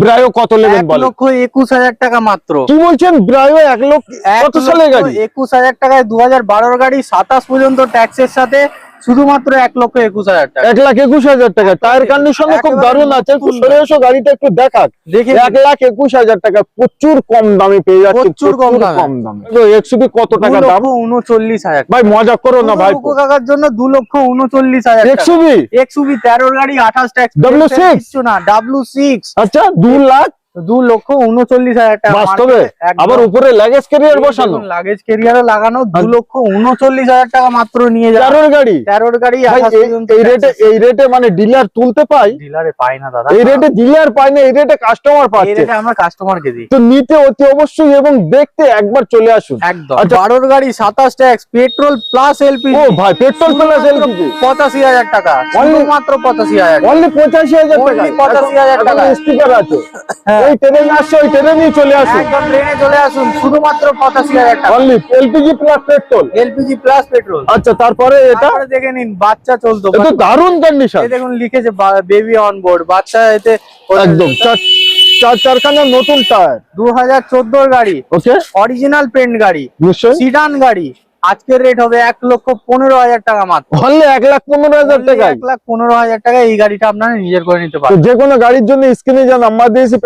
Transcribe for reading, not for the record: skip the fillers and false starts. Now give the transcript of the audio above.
Brio কত নেবেন বলেন? 1,21,000 টাকা মাত্র। কি বলছেন? ব্রায়ো 1 লক্ষ কত সালের গাড়ি? 21,000 টাকায় 2012 গাড়ি, 27 পর্যন্ত ট্যাক্সের সাথে, শুধুমাত্র 1,21,000 টাকা। 1,21,000 টাকা। টায়ার কন্ডিশন খুব দারুণ আছে। একটু সরে এসো, গাড়িটা একটু দেখাক। দেখে 1,21,000 টাকা প্রচুর কম দামে পেয়ে যাচ্ছে। প্রচুর কম দামে। এক্সইউভি কত টাকা দাম? 2,39,000। ভাই মজা করো না ভাই। কাকার জন্য 2,39,000 টাকা। এক্সইউভি 13 গাড়ি, 28 ট্যাক্স, W6 কিছু না, W6। আচ্ছা 2,39,000 টাকা বাস্তবে। আবার উপরে লাগেজ ক্যারিয়ার বসানো, লাগেজ ক্যারিয়ারও লাগানো। 2,39,000 টাকা মাত্র নিয়ে যায়। 13 গাড়ি। 13 গাড়ি, ভাই 28 পর্যন্ত এই রেটে মানে ডিলার তুলতে পাই? ডিলারে পায় না দাদা। এই রেটে ডিলার পায় না, এই রেটে কাস্টমার এই পাচ্ছে। রেটে আমরা কাস্টমারকে দিই। তো নিতে অতি অবশ্যই এবং দেখতে একবার চলে আসুন। একদম। আচ্ছা 12 গাড়ি, 27 ট্যাক্স, পেট্রোল প্লাস এলপিজি। ও ভাই, পেট্রোল প্লাস এলপিজি 85,000 টাকা। শুধুমাত্র 85,000। অনলি 85,000 টাকা। Only 85,000 টাকা। স্টিকার আছে। হ্যাঁ। ওই ট্রেনে আসছে, ওই ট্রেনে নিয়ে চলে আসুন। একদম ট্রেনে চলে আসুন, শুধুমাত্র 85,000 টাকা। Only LPG plus petrol. LPG plus petrol. আচ্ছা তারপরে এটা তারপরে দেখে নিন, বাচ্চা চলতো। এটা দারুণ কন্ডিশন। এই দেখুন লিখেছে বেবি অন বোর্ড, বাচ্চা এতে। একদম চারখানা নতুন টায়ার। 2014 গাড়ি, ওকে অরিজিনাল পেন্ট গাড়ি, নিশ্চয়ই। সিডান গাড়ি। আজকের রেট হবে 1,15,000 টাকা মাত্র। অনলি 1,15,000 টাকায়। 1,15,000 টাকা এই গাড়িটা আপনারা নিজের করে নিতে তো পারেন। যে কোনো গাড়ির জন্য স্ক্রিনে যা নাম্বার দিয়েছি